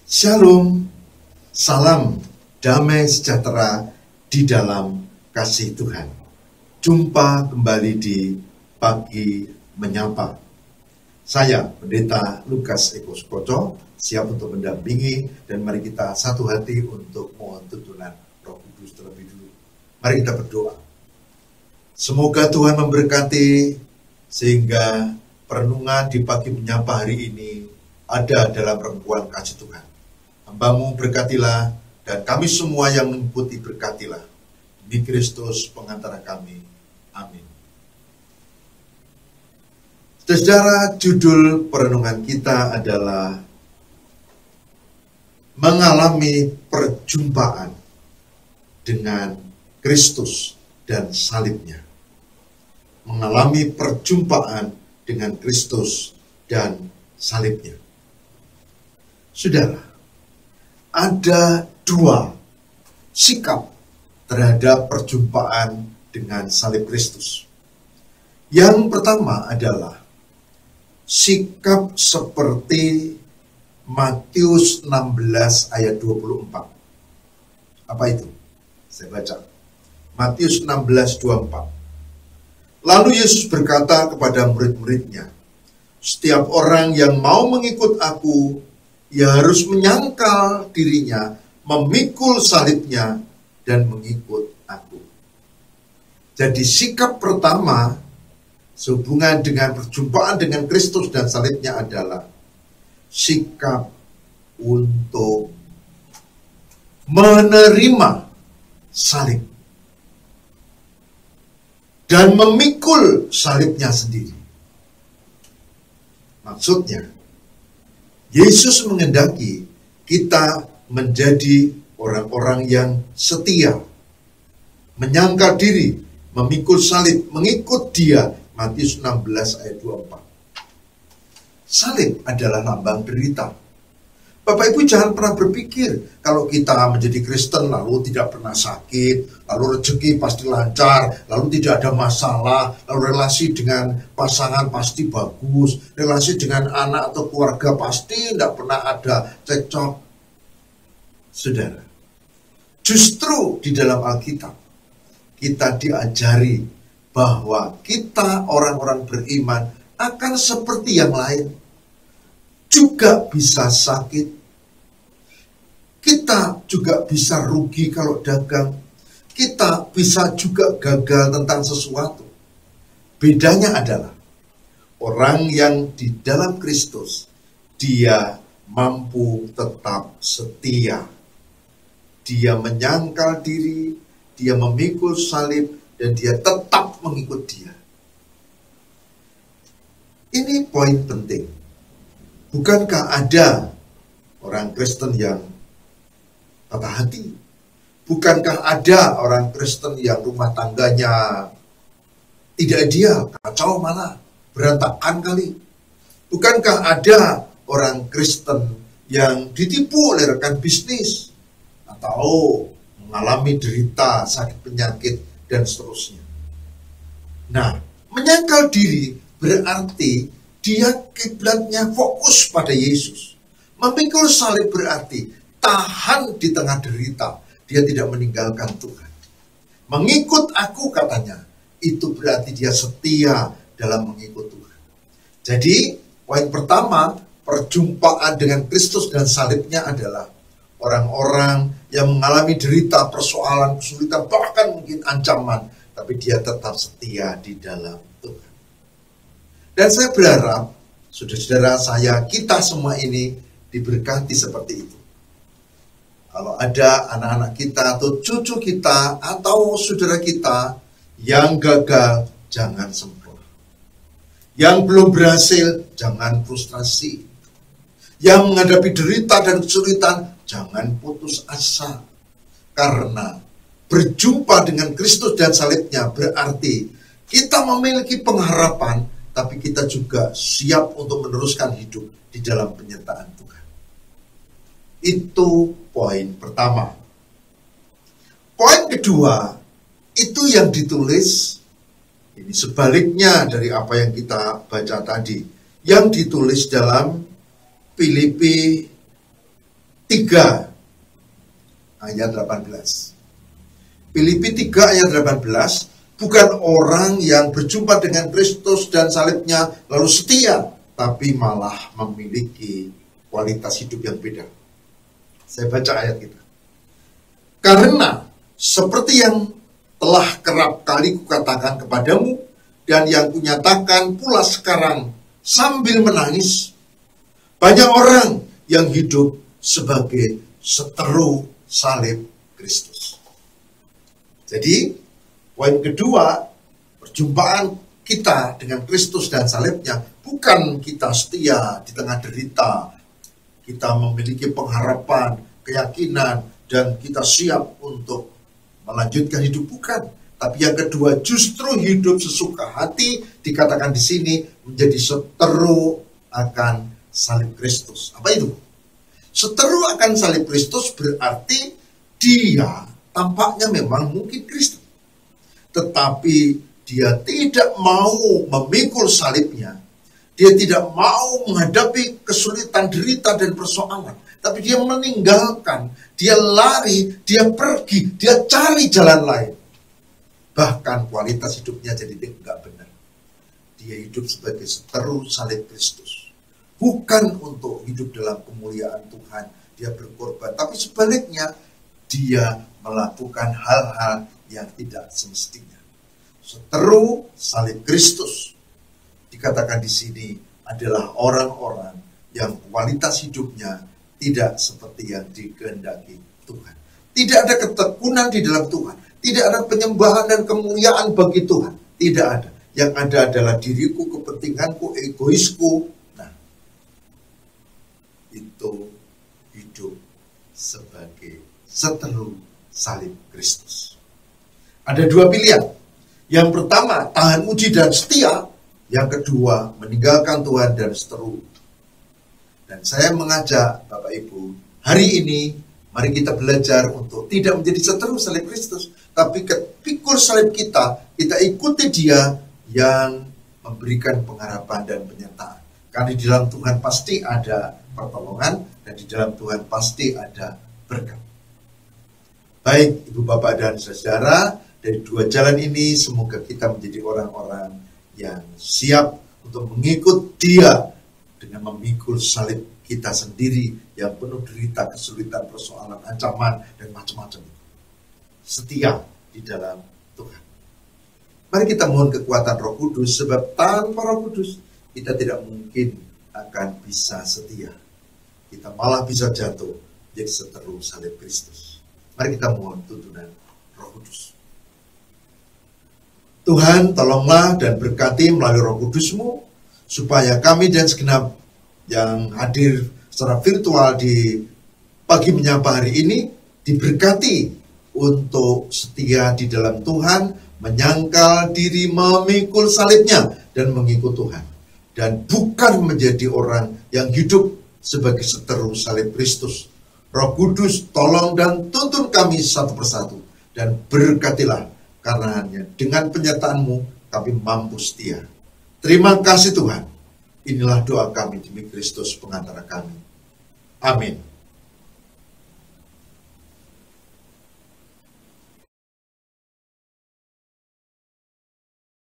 Shalom, salam damai sejahtera di dalam kasih Tuhan. Jumpa kembali di Pagi Menyapa. Saya Pendeta Lukas Eko Sukoco, siap untuk mendampingi, dan mari kita satu hati untuk mohon tuntunan Roh Kudus terlebih dulu. Mari kita berdoa. Semoga Tuhan memberkati sehingga perenungan di Pagi Menyapa hari ini ada dalam rengkuan kasih Tuhan. Hamba-Mu berkatilah, dan kami semua yang mengikuti berkatilah. Demi Kristus pengantara kami. Amin. Saudara, judul perenungan kita adalah mengalami perjumpaan dengan Kristus dan salibnya. Mengalami perjumpaan dengan Kristus dan salibnya. Saudara, ada dua sikap terhadap perjumpaan dengan salib Kristus. Yang pertama adalah sikap seperti Matius 16 ayat 24. Apa itu? Saya baca. Matius 16, 24. Lalu Yesus berkata kepada murid-muridnya, "Setiap orang yang mau mengikut aku, ia harus menyangkal dirinya, memikul salibnya, dan mengikut aku." Jadi sikap pertama sehubungan dengan perjumpaan dengan Kristus dan salibnya adalah sikap untuk menerima salib dan memikul salibnya sendiri. Maksudnya, Yesus menghendaki kita menjadi orang-orang yang setia, menyangkal diri, memikul salib, mengikut Dia. Matius 16 ayat 24. Salib adalah lambang derita. Bapak Ibu jangan pernah berpikir kalau kita menjadi Kristen lalu tidak pernah sakit, lalu rezeki pasti lancar, lalu tidak ada masalah, lalu relasi dengan pasangan pasti bagus, relasi dengan anak atau keluarga pasti tidak pernah ada cekcok. Saudara, justru di dalam Alkitab kita diajari bahwa kita orang-orang beriman akan seperti yang lain, juga bisa sakit. Kita juga bisa rugi kalau dagang. Kita bisa juga gagal tentang sesuatu. Bedanya adalah orang yang di dalam Kristus, dia mampu tetap setia. Dia menyangkal diri, dia memikul salib, dan dia tetap mengikut Dia. Ini poin penting. Bukankah ada orang Kristen yang patah hati? Bukankah ada orang Kristen yang rumah tangganya tidak ideal, kacau malah, berantakan kali? Bukankah ada orang Kristen yang ditipu oleh rekan bisnis atau mengalami derita, sakit penyakit, dan seterusnya? Nah, menyangkal diri berarti dia kiblatnya fokus pada Yesus. Memikul salib berarti tahan di tengah derita. Dia tidak meninggalkan Tuhan. Mengikut aku katanya, itu berarti dia setia dalam mengikut Tuhan. Jadi, poin pertama, perjumpaan dengan Kristus dan salibnya adalah orang-orang yang mengalami derita, persoalan, kesulitan, bahkan mungkin ancaman, tapi dia tetap setia di dalam Tuhan. Dan saya berharap, saudara-saudara saya, kita semua ini diberkati seperti itu. Kalau ada anak-anak kita, atau cucu kita, atau saudara kita yang gagal, jangan sempurna. Yang belum berhasil, jangan frustrasi. Yang menghadapi derita dan kesulitan, jangan putus asa. Karena berjumpa dengan Kristus dan salibnya berarti kita memiliki pengharapan, tapi kita juga siap untuk meneruskan hidup di dalam penyertaan Tuhan. Itu poin pertama. Poin kedua, itu yang ditulis, ini sebaliknya dari apa yang kita baca tadi, yang ditulis dalam Filipi 3 ayat 18. Filipi 3 ayat 18, bukan orang yang berjumpa dengan Kristus dan salibnya lalu setia, tapi malah memiliki kualitas hidup yang beda. Saya baca ayat kita. Karena seperti yang telah kerap kali kukatakan kepadamu, dan yang kunyatakan pula sekarang sambil menangis, banyak orang yang hidup sebagai seteru salib Kristus. Jadi, poin kedua, perjumpaan kita dengan Kristus dan salibnya bukan kita setia di tengah derita, kita memiliki pengharapan, keyakinan, dan kita siap untuk melanjutkan hidup, bukan. Tapi yang kedua, justru hidup sesuka hati dikatakan di sini menjadi seteru akan salib Kristus. Apa itu? Seteru akan salib Kristus berarti dia tampaknya memang mungkin Kristen, tetapi dia tidak mau memikul salibnya. Dia tidak mau menghadapi kesulitan, derita, dan persoalan. Tapi dia meninggalkan, dia lari, dia pergi, dia cari jalan lain. Bahkan kualitas hidupnya jadi tidak benar. Dia hidup sebagai seteru salib Kristus. Bukan untuk hidup dalam kemuliaan Tuhan, dia berkorban. Tapi sebaliknya, dia melakukan hal-hal yang tidak semestinya. Seteru salib Kristus dikatakan di sini adalah orang-orang yang kualitas hidupnya tidak seperti yang dikehendaki Tuhan. Tidak ada ketekunan di dalam Tuhan. Tidak ada penyembahan dan kemuliaan bagi Tuhan. Tidak ada. Yang ada adalah diriku, kepentinganku, egoisku. Nah, itu hidup sebagai seteru salib Kristus. Ada dua pilihan. Yang pertama, tahan uji dan setia. Yang kedua, meninggalkan Tuhan dan seteru. Dan saya mengajak Bapak Ibu, hari ini mari kita belajar untuk tidak menjadi seteru salib Kristus, tapi pikul salib kita ikuti Dia yang memberikan pengharapan dan penyertaan. Karena di dalam Tuhan pasti ada pertolongan, dan di dalam Tuhan pasti ada berkat. Baik Ibu Bapak dan Saudara, dari dua jalan ini semoga kita menjadi orang-orang yang siap untuk mengikut Dia dengan memikul salib kita sendiri yang penuh derita, kesulitan, persoalan, ancaman, dan macam-macam. Setia di dalam Tuhan. Mari kita mohon kekuatan Roh Kudus, sebab tanpa Roh Kudus kita tidak mungkin akan bisa setia. Kita malah bisa jatuh jadi seteru salib Kristus. Mari kita mohon tuntunan Roh Kudus. Tuhan, tolonglah dan berkati melalui Roh Kudus-Mu, supaya kami dan segenap yang hadir secara virtual di pagi menyapa hari ini diberkati untuk setia di dalam Tuhan, menyangkal diri, memikul salibnya, dan mengikut Tuhan. Dan bukan menjadi orang yang hidup sebagai seteru salib Kristus. Roh Kudus, tolong dan tuntun kami satu persatu, dan berkatilah. Karena hanya dengan penyertaan-Mu kami mampu setia. Terima kasih Tuhan. Inilah doa kami demi Kristus pengantara kami. Amin.